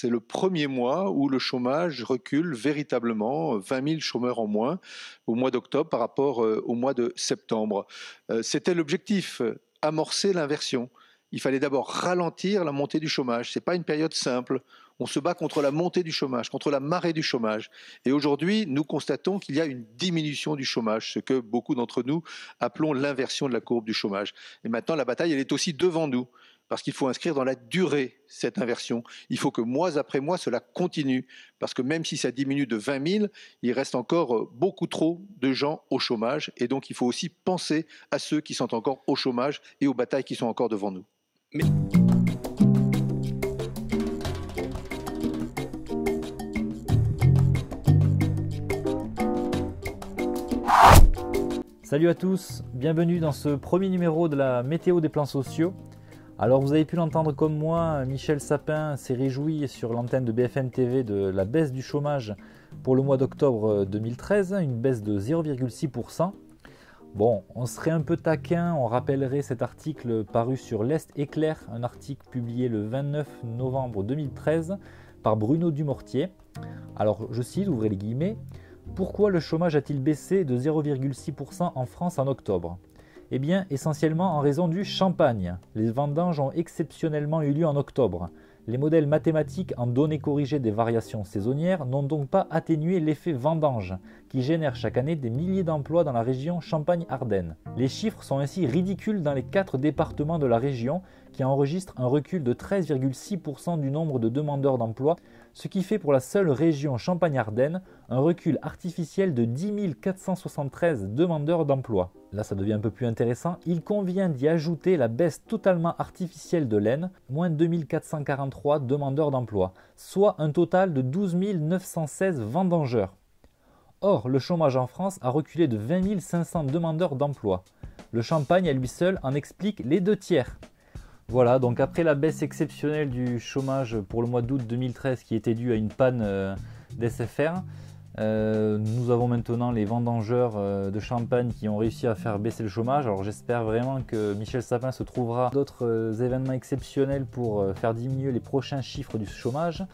c'est le premier mois où le chômage recule véritablement, 20 000 chômeurs en moins au mois d'octobre par rapport au mois de septembre. C'était l'objectif, amorcer l'inversion. Il fallait d'abord ralentir la montée du chômage. Ce n'est pas une période simple. On se bat contre la montée du chômage, contre la marée du chômage. Et aujourd'hui, nous constatons qu'il y a une diminution du chômage, ce que beaucoup d'entre nous appelons l'inversion de la courbe du chômage. Et maintenant, la bataille, elle est aussi devant nous, parce qu'il faut inscrire dans la durée cette inversion. Il faut que mois après mois, cela continue, parce que même si ça diminue de 20 000, il reste encore beaucoup trop de gens au chômage. Et donc, il faut aussi penser à ceux qui sont encore au chômage et aux batailles qui sont encore devant nous. Salut à tous, bienvenue dans ce premier numéro de la météo des plans sociaux. Alors vous avez pu l'entendre comme moi, Michel Sapin s'est réjoui sur l'antenne de BFM TV de la baisse du chômage pour le mois d'octobre 2013, une baisse de 0,6%. Bon, on serait un peu taquin, on rappellerait cet article paru sur l'Est Éclair, un article publié le 29 novembre 2013 par Bruno Dumortier. Alors je cite, ouvrez les guillemets, « Pourquoi le chômage a-t-il baissé de 0,6% en France en octobre ? Eh bien, essentiellement en raison du champagne. Les vendanges ont exceptionnellement eu lieu en octobre. Les modèles mathématiques en données corrigées des variations saisonnières n'ont donc pas atténué l'effet vendange, qui génère chaque année des milliers d'emplois dans la région Champagne-Ardenne. Les chiffres sont ainsi ridicules dans les 4 départements de la région, qui enregistrent un recul de 13,6% du nombre de demandeurs d'emploi, ce qui fait pour la seule région Champagne-Ardenne un recul artificiel de 10 473 demandeurs d'emploi. Là ça devient un peu plus intéressant, il convient d'y ajouter la baisse totalement artificielle de l'Aisne, moins 2443 demandeurs d'emploi, soit un total de 12 916 vendangeurs. Or, le chômage en France a reculé de 20 500 demandeurs d'emploi. Le Champagne à lui seul en explique les 2/3. Voilà, donc après la baisse exceptionnelle du chômage pour le mois d'août 2013 qui était due à une panne d'SFR, nous avons maintenant les vendangeurs de Champagne qui ont réussi à faire baisser le chômage. Alors j'espère vraiment que Michel Sapin se trouvera d'autres événements exceptionnels pour faire diminuer les prochains chiffres du chômage.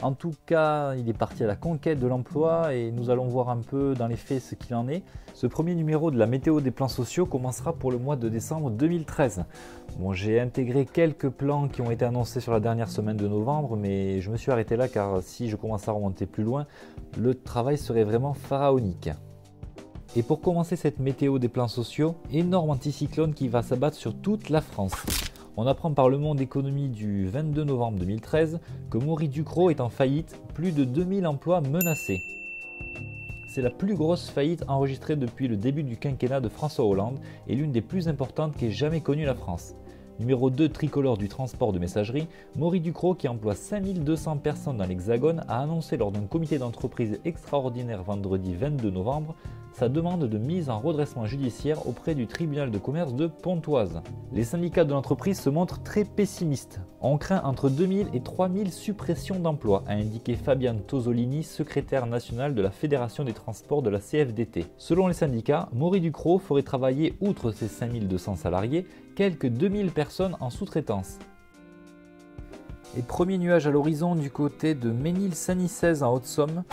En tout cas, il est parti à la conquête de l'emploi et nous allons voir un peu dans les faits ce qu'il en est. Ce premier numéro de la météo des plans sociaux commencera pour le mois de décembre 2013. Bon, j'ai intégré quelques plans qui ont été annoncés sur la dernière semaine de novembre, mais je me suis arrêté là car si je commence à remonter plus loin, le travail serait vraiment pharaonique. Et pour commencer cette météo des plans sociaux, énorme anticyclone qui va s'abattre sur toute la France. On apprend par Le Monde Économie du 22 novembre 2013 que Maury Ducrot est en faillite, plus de 2000 emplois menacés. C'est la plus grosse faillite enregistrée depuis le début du quinquennat de François Hollande et l'une des plus importantes qu'ait jamais connue la France. Numéro 2 tricolore du transport de messagerie, Maury Ducrot, qui emploie 5200 personnes dans l'Hexagone, a annoncé lors d'un comité d'entreprise extraordinaire vendredi 22 novembre sa demande de mise en redressement judiciaire auprès du tribunal de commerce de Pontoise. Les syndicats de l'entreprise se montrent très pessimistes. On craint entre 2000 et 3000 suppressions d'emplois, a indiqué Fabian Tosolini, secrétaire national de la Fédération des transports de la CFDT. Selon les syndicats, Maury Ducrot ferait travailler, outre ses 5200 salariés, quelques 2000 personnes en sous-traitance. Et premier nuage à l'horizon du côté de Ménil-Saint-Nicaise en Haute-Somme.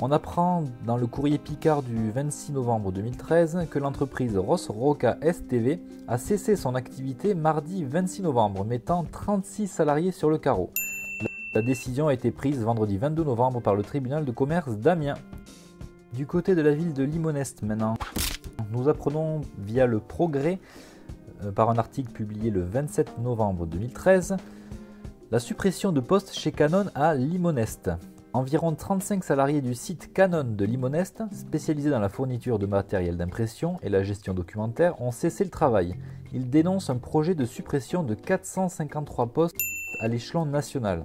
On apprend dans le courrier Picard du 26 novembre 2013 que l'entreprise Ross Roca STV a cessé son activité mardi 26 novembre, mettant 36 salariés sur le carreau. La décision a été prise vendredi 22 novembre par le tribunal de commerce d'Amiens. Du côté de la ville de Limonest maintenant, nous apprenons via le Progrès, par un article publié le 27 novembre 2013, la suppression de postes chez Canon à Limonest. Environ 35 salariés du site Canon de Limonest, spécialisé dans la fourniture de matériel d'impression et la gestion documentaire, ont cessé le travail. Ils dénoncent un projet de suppression de 453 postes à l'échelon national.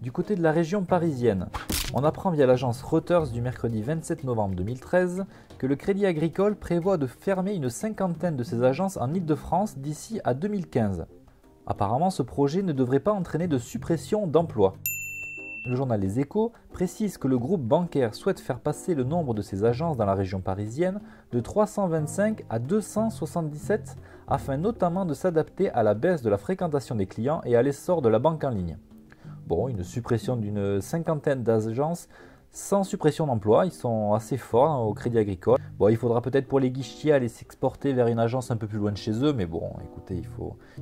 Du côté de la région parisienne, on apprend via l'agence Reuters du mercredi 27 novembre 2013 que le Crédit Agricole prévoit de fermer une cinquantaine de ses agences en Île-de-France d'ici à 2015. Apparemment, ce projet ne devrait pas entraîner de suppression d'emplois. Le journal Les Échos précise que le groupe bancaire souhaite faire passer le nombre de ses agences dans la région parisienne de 325 à 277 afin notamment de s'adapter à la baisse de la fréquentation des clients et à l'essor de la banque en ligne. Bon, une suppression d'une cinquantaine d'agences sans suppression d'emplois, ils sont assez forts au Crédit Agricole. Bon, il faudra peut-être pour les guichetiers aller s'exporter vers une agence un peu plus loin de chez eux, mais bon, écoutez,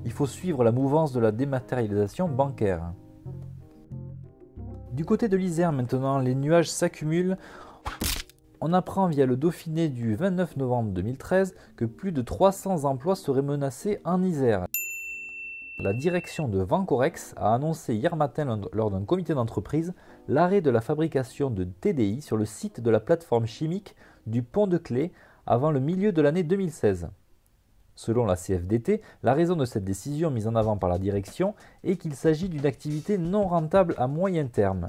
il faut suivre la mouvance de la dématérialisation bancaire. Du côté de l'Isère maintenant, les nuages s'accumulent. On apprend via le Dauphiné du 29 novembre 2013 que plus de 300 emplois seraient menacés en Isère. La direction de Vancorex a annoncé hier matin lors d'un comité d'entreprise l'arrêt de la fabrication de TDI sur le site de la plateforme chimique du Pont de Clé avant le milieu de l'année 2016. Selon la CFDT, la raison de cette décision mise en avant par la direction est qu'il s'agit d'une activité non rentable à moyen terme.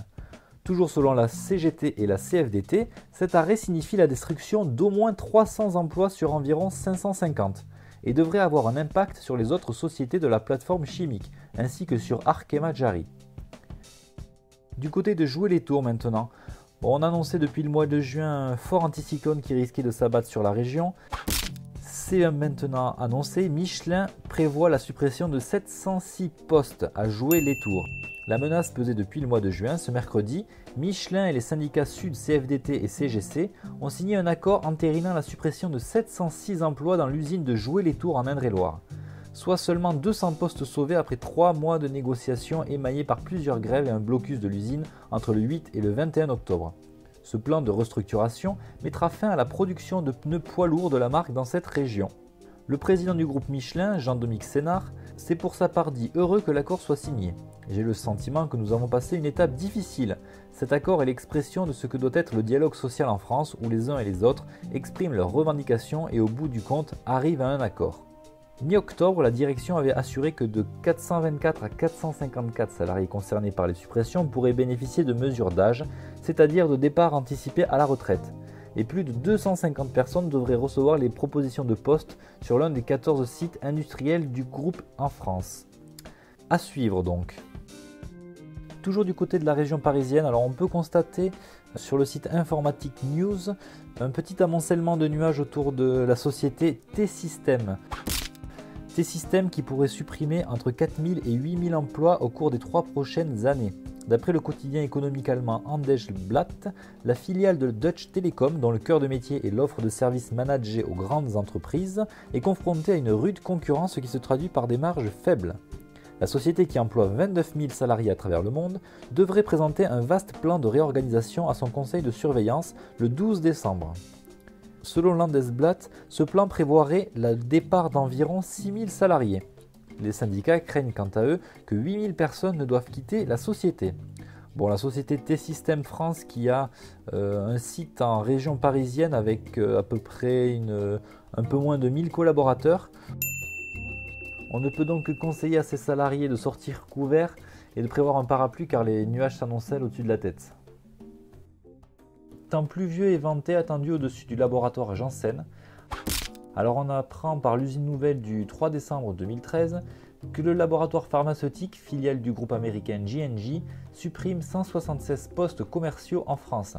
Toujours selon la CGT et la CFDT, cet arrêt signifie la destruction d'au moins 300 emplois sur environ 550 et devrait avoir un impact sur les autres sociétés de la plateforme chimique, ainsi que sur Arkema Jari. Du côté de Jouer les Tours maintenant, on annonçait depuis le mois de juin un fort anticyclone qui risquait de s'abattre sur la région. C'est maintenant annoncé, Michelin prévoit la suppression de 706 postes à Jouer les Tours. La menace pesait depuis le mois de juin. Ce mercredi, Michelin et les syndicats Sud, CFDT et CGC ont signé un accord entérinant la suppression de 706 emplois dans l'usine de Jouer les Tours en Indre-et-Loire, soit seulement 200 postes sauvés après 3 mois de négociations émaillés par plusieurs grèves et un blocus de l'usine entre le 8 et le 21 octobre. Ce plan de restructuration mettra fin à la production de pneus poids lourds de la marque dans cette région. Le président du groupe Michelin, Jean-Dominique Sénard, s'est pour sa part dit heureux que l'accord soit signé. J'ai le sentiment que nous avons passé une étape difficile. Cet accord est l'expression de ce que doit être le dialogue social en France où les uns et les autres expriment leurs revendications et au bout du compte arrivent à un accord. Mi-octobre, la direction avait assuré que de 424 à 454 salariés concernés par les suppressions pourraient bénéficier de mesures d'âge, c'est-à-dire de départ anticipé à la retraite. Et plus de 250 personnes devraient recevoir les propositions de poste sur l'un des 14 sites industriels du groupe en France. À suivre donc. Toujours du côté de la région parisienne, alors on peut constater sur le site Informatique News un petit amoncellement de nuages autour de la société T-Systems. T-Systems qui pourrait supprimer entre 4000 et 8000 emplois au cours des 3 prochaines années. D'après le quotidien économique allemand Handelsblatt, la filiale de Deutsche Telekom, dont le cœur de métier est l'offre de services managés aux grandes entreprises, est confrontée à une rude concurrence qui se traduit par des marges faibles. La société qui emploie 29 000 salariés à travers le monde devrait présenter un vaste plan de réorganisation à son conseil de surveillance le 12 décembre. Selon Handelsblatt, ce plan prévoirait le départ d'environ 6 000 salariés. Les syndicats craignent quant à eux que 8 000 personnes ne doivent quitter la société. Bon, la société T-Systems France qui a un site en région parisienne avec à peu près un peu moins de 1000 collaborateurs. On ne peut donc que conseiller à ses salariés de sortir couverts et de prévoir un parapluie car les nuages s'annoncent au-dessus de la tête. Temps pluvieux et venté attendu au-dessus du laboratoire Janssen. Alors on apprend par l'usine nouvelle du 3 décembre 2013 que le laboratoire pharmaceutique, filiale du groupe américain J&J, supprime 176 postes commerciaux en France.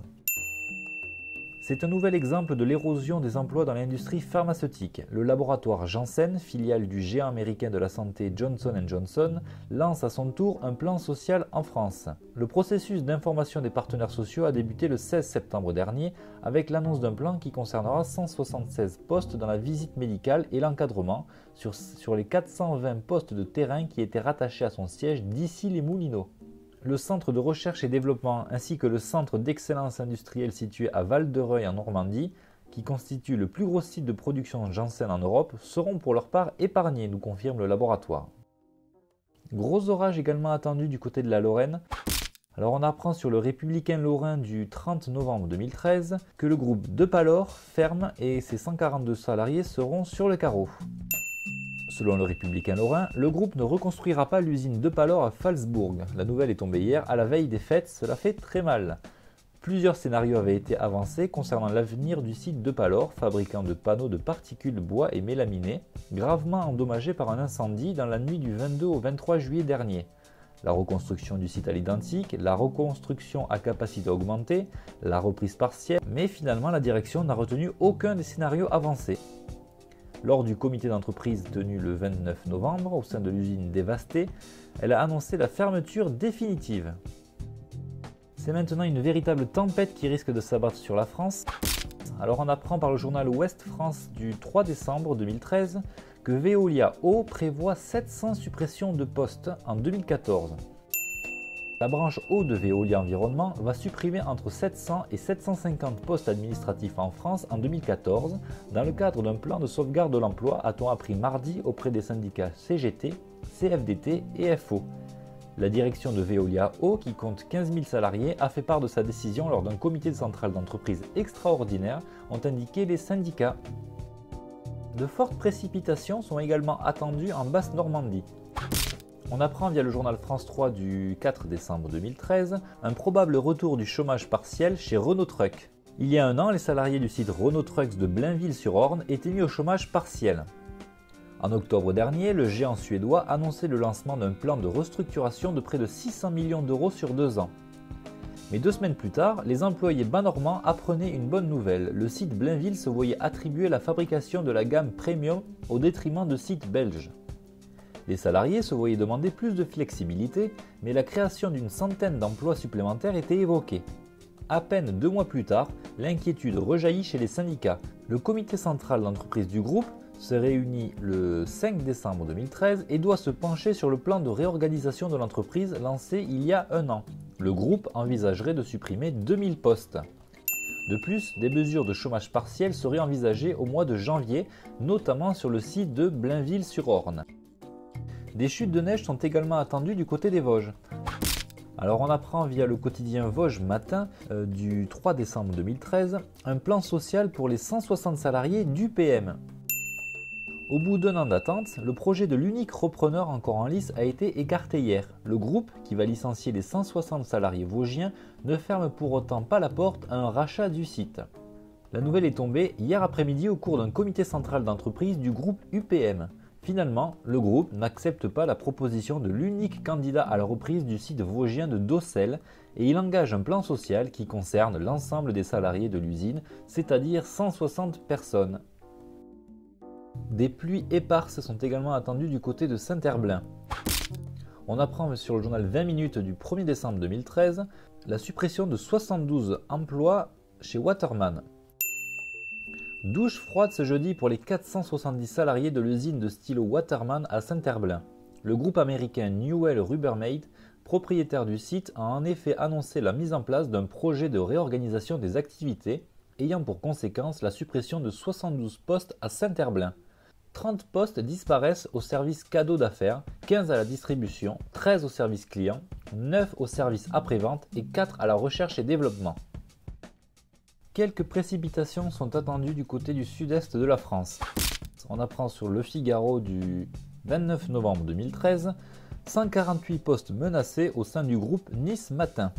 C'est un nouvel exemple de l'érosion des emplois dans l'industrie pharmaceutique. Le laboratoire Janssen, filiale du géant américain de la santé Johnson & Johnson, lance à son tour un plan social en France. Le processus d'information des partenaires sociaux a débuté le 16 septembre dernier avec l'annonce d'un plan qui concernera 176 postes dans la visite médicale et l'encadrement sur les 420 postes de terrain qui étaient rattachés à son siège d'ici les Moulineaux. Le centre de recherche et développement ainsi que le centre d'excellence industrielle situé à Val-de-Reuil en Normandie, qui constitue le plus gros site de production Janssen en Europe, seront pour leur part épargnés, nous confirme le laboratoire. Gros orage également attendu du côté de la Lorraine. Alors on apprend sur le Républicain Lorrain du 30 novembre 2013 que le groupe Depalor ferme et ses 142 salariés seront sur le carreau. Selon le Républicain Lorrain, le groupe ne reconstruira pas l'usine Depalor à Phalsbourg. La nouvelle est tombée hier à la veille des fêtes, cela fait très mal. Plusieurs scénarios avaient été avancés concernant l'avenir du site Depalor, fabricant de panneaux de particules de bois et mélaminés, gravement endommagé par un incendie dans la nuit du 22 au 23 juillet dernier. La reconstruction du site à l'identique, la reconstruction à capacité augmentée, la reprise partielle, mais finalement la direction n'a retenu aucun des scénarios avancés. Lors du comité d'entreprise tenu le 29 novembre au sein de l'usine dévastée, elle a annoncé la fermeture définitive. C'est maintenant une véritable tempête qui risque de s'abattre sur la France. Alors on apprend par le journal Ouest France du 3 décembre 2013 que Veolia Eau prévoit 700 suppressions de postes en 2014. La branche eau de Veolia Environnement va supprimer entre 700 et 750 postes administratifs en France en 2014 dans le cadre d'un plan de sauvegarde de l'emploi, a-t-on appris mardi auprès des syndicats CGT, CFDT et FO. La direction de Veolia Eau, qui compte 15 000 salariés, a fait part de sa décision lors d'un comité central d'entreprise extraordinaire, ont indiqué les syndicats. De fortes précipitations sont également attendues en Basse-Normandie. On apprend via le journal France 3 du 4 décembre 2013 un probable retour du chômage partiel chez Renault Trucks. Il y a un an, les salariés du site Renault Trucks de Blainville-sur-Orne étaient mis au chômage partiel. En octobre dernier, le géant suédois annonçait le lancement d'un plan de restructuration de près de 600 millions d'euros sur 2 ans. Mais 2 semaines plus tard, les employés bas-normands apprenaient une bonne nouvelle. Le site Blainville se voyait attribuer la fabrication de la gamme Premium au détriment de sites belges. Les salariés se voyaient demander plus de flexibilité, mais la création d'une centaine d'emplois supplémentaires était évoquée. À peine 2 mois plus tard, l'inquiétude rejaillit chez les syndicats. Le comité central d'entreprise du groupe se réunit le 5 décembre 2013 et doit se pencher sur le plan de réorganisation de l'entreprise lancé il y a un an. Le groupe envisagerait de supprimer 2000 postes. De plus, des mesures de chômage partiel seraient envisagées au mois de janvier, notamment sur le site de Blainville-sur-Orne. Des chutes de neige sont également attendues du côté des Vosges. Alors on apprend via le quotidien Vosges Matin du 3 décembre 2013 un plan social pour les 160 salariés d'UPM. Au bout d'un an d'attente, le projet de l'unique repreneur encore en lice a été écarté hier. Le groupe, qui va licencier les 160 salariés vosgiens, ne ferme pour autant pas la porte à un rachat du site. La nouvelle est tombée hier après-midi au cours d'un comité central d'entreprise du groupe UPM. Finalement, le groupe n'accepte pas la proposition de l'unique candidat à la reprise du site vosgien de Docelles et il engage un plan social qui concerne l'ensemble des salariés de l'usine, c'est-à-dire 160 personnes. Des pluies éparses sont également attendues du côté de Saint-Herblain. On apprend sur le journal 20 minutes du 1er décembre 2013 la suppression de 72 emplois chez Waterman. Douche froide ce jeudi pour les 470 salariés de l'usine de stylo Waterman à Saint-Herblain. Le groupe américain Newell Rubbermaid, propriétaire du site, a en effet annoncé la mise en place d'un projet de réorganisation des activités, ayant pour conséquence la suppression de 72 postes à Saint-Herblain. 30 postes disparaissent au service cadeau d'affaires, 15 à la distribution, 13 au service client, 9 au service après-vente et 4 à la recherche et développement. Quelques précipitations sont attendues du côté du sud-est de la France. On apprend sur Le Figaro du 29 novembre 2013 148 postes menacés au sein du groupe Nice Matin.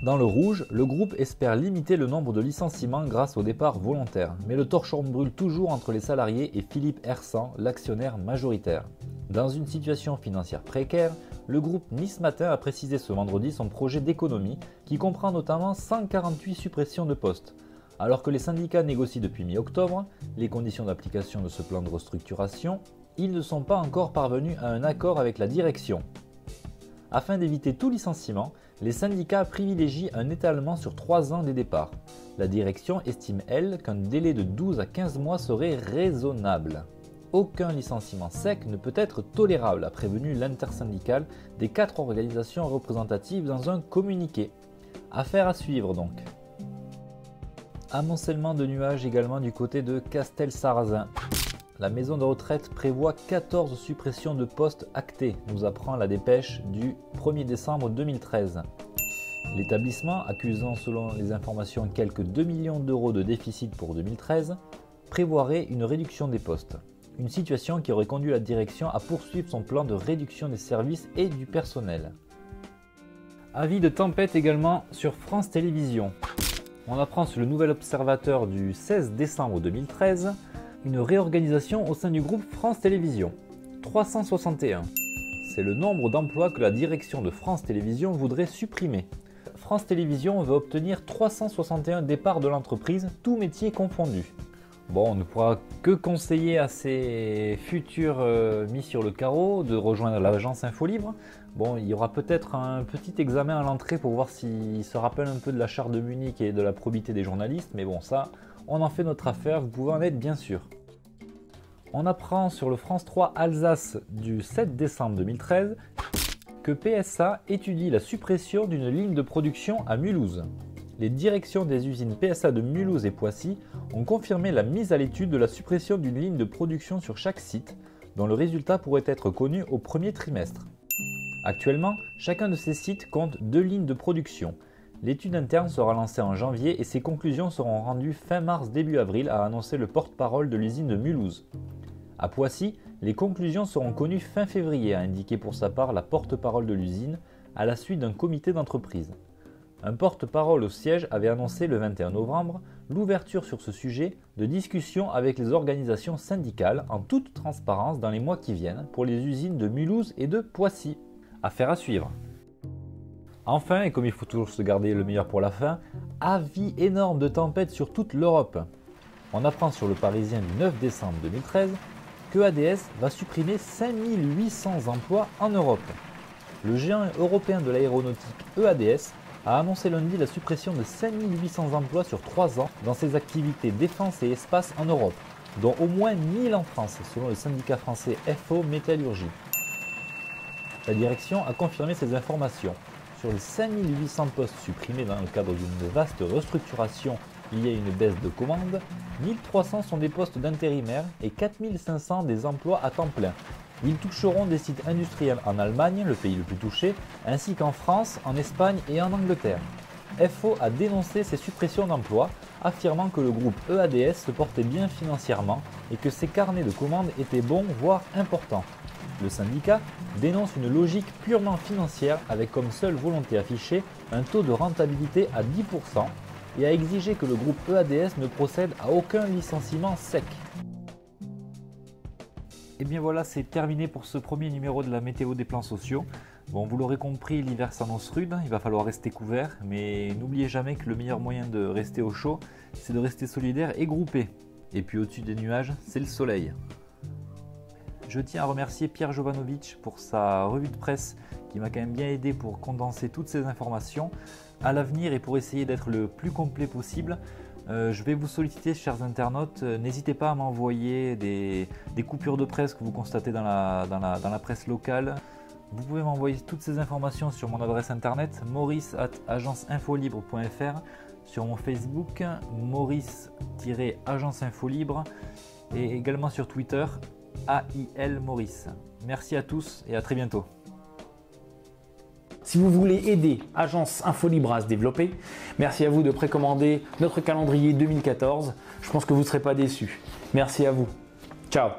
Dans le rouge, le groupe espère limiter le nombre de licenciements grâce au départ volontaire, mais le torchon brûle toujours entre les salariés et Philippe Hersan, l'actionnaire majoritaire. Dans une situation financière précaire, le groupe Nice Matin a précisé ce vendredi son projet d'économie qui comprend notamment 148 suppressions de postes. Alors que les syndicats négocient depuis mi-octobre les conditions d'application de ce plan de restructuration, ils ne sont pas encore parvenus à un accord avec la direction. Afin d'éviter tout licenciement, les syndicats privilégient un étalement sur 3 ans des départs. La direction estime, elle, qu'un délai de 12 à 15 mois serait raisonnable. Aucun licenciement sec ne peut être tolérable, a prévenu l'intersyndicale des 4 organisations représentatives dans un communiqué. Affaire à suivre donc. Amoncellement de nuages également du côté de Castelsarrasin. La maison de retraite prévoit 14 suppressions de postes actées, nous apprend la dépêche du 1er décembre 2013. L'établissement, accusant selon les informations quelques 2 millions d'euros de déficit pour 2013, prévoirait une réduction des postes. Une situation qui aurait conduit la direction à poursuivre son plan de réduction des services et du personnel. Avis de tempête également sur France Télévisions. On apprend sur le Nouvel Observateur du 16 décembre 2013 une réorganisation au sein du groupe France Télévisions. 361. C'est le nombre d'emplois que la direction de France Télévisions voudrait supprimer. France Télévisions veut obtenir 361 départs de l'entreprise, tous métiers confondus. Bon, on ne pourra que conseiller à ces futurs mis sur le carreau de rejoindre l'agence Infolibre. Bon, il y aura peut-être un petit examen à l'entrée pour voir s'ils se rappellent un peu de la charte de Munich et de la probité des journalistes, mais bon, ça, on en fait notre affaire, vous pouvez en être bien sûr. On apprend sur le France 3 Alsace du 7 décembre 2013 que PSA étudie la suppression d'une ligne de production à Mulhouse. Les directions des usines PSA de Mulhouse et Poissy ont confirmé la mise à l'étude de la suppression d'une ligne de production sur chaque site, dont le résultat pourrait être connu au premier trimestre. Actuellement, chacun de ces sites compte 2 lignes de production. L'étude interne sera lancée en janvier et ses conclusions seront rendues fin mars début avril, a annoncé le porte-parole de l'usine de Mulhouse. À Poissy, les conclusions seront connues fin février, a indiqué pour sa part la porte-parole de l'usine, à la suite d'un comité d'entreprise. Un porte-parole au siège avait annoncé le 21 novembre l'ouverture sur ce sujet de discussions avec les organisations syndicales en toute transparence dans les mois qui viennent pour les usines de Mulhouse et de Poissy. Affaire à suivre. Enfin, et comme il faut toujours se garder le meilleur pour la fin, avis énorme de tempête sur toute l'Europe. On apprend sur le Parisien du 9 décembre 2013 que ADS va supprimer 5800 emplois en Europe. Le géant européen de l'aéronautique EADS a annoncé lundi la suppression de 5800 emplois sur 3 ans dans ses activités défense et espace en Europe, dont au moins 1000 en France, selon le syndicat français FO Métallurgie. La direction a confirmé ces informations. Sur les 5800 postes supprimés dans le cadre d'une vaste restructuration liée à une baisse de commandes, 1300 sont des postes d'intérimaires et 4500 des emplois à temps plein. Ils toucheront des sites industriels en Allemagne, le pays le plus touché, ainsi qu'en France, en Espagne et en Angleterre. FO a dénoncé ces suppressions d'emplois, affirmant que le groupe EADS se portait bien financièrement et que ses carnets de commandes étaient bons, voire importants. Le syndicat dénonce une logique purement financière avec comme seule volonté affichée un taux de rentabilité à 10% et a exigé que le groupe EADS ne procède à aucun licenciement sec. Et bien voilà, c'est terminé pour ce premier numéro de la météo des plans sociaux. Bon, vous l'aurez compris, l'hiver s'annonce rude, il va falloir rester couvert, mais n'oubliez jamais que le meilleur moyen de rester au chaud, c'est de rester solidaire et groupé. Et puis au-dessus des nuages, c'est le soleil. Je tiens à remercier Pierre Jovanovic pour sa revue de presse qui m'a quand même bien aidé pour condenser toutes ces informations. À l'avenir et pour essayer d'être le plus complet possible, je vais vous solliciter, chers internautes, n'hésitez pas à m'envoyer des coupures de presse que vous constatez dans la presse locale. Vous pouvez m'envoyer toutes ces informations sur mon adresse internet maurice@agenceinfolibre.fr, sur mon Facebook maurice-agenceinfolibre et également sur Twitter AIL Maurice. Merci à tous et à très bientôt. Si vous voulez aider Agence Infolibre à se développer, merci à vous de précommander notre calendrier 2014. Je pense que vous ne serez pas déçus. Merci à vous. Ciao.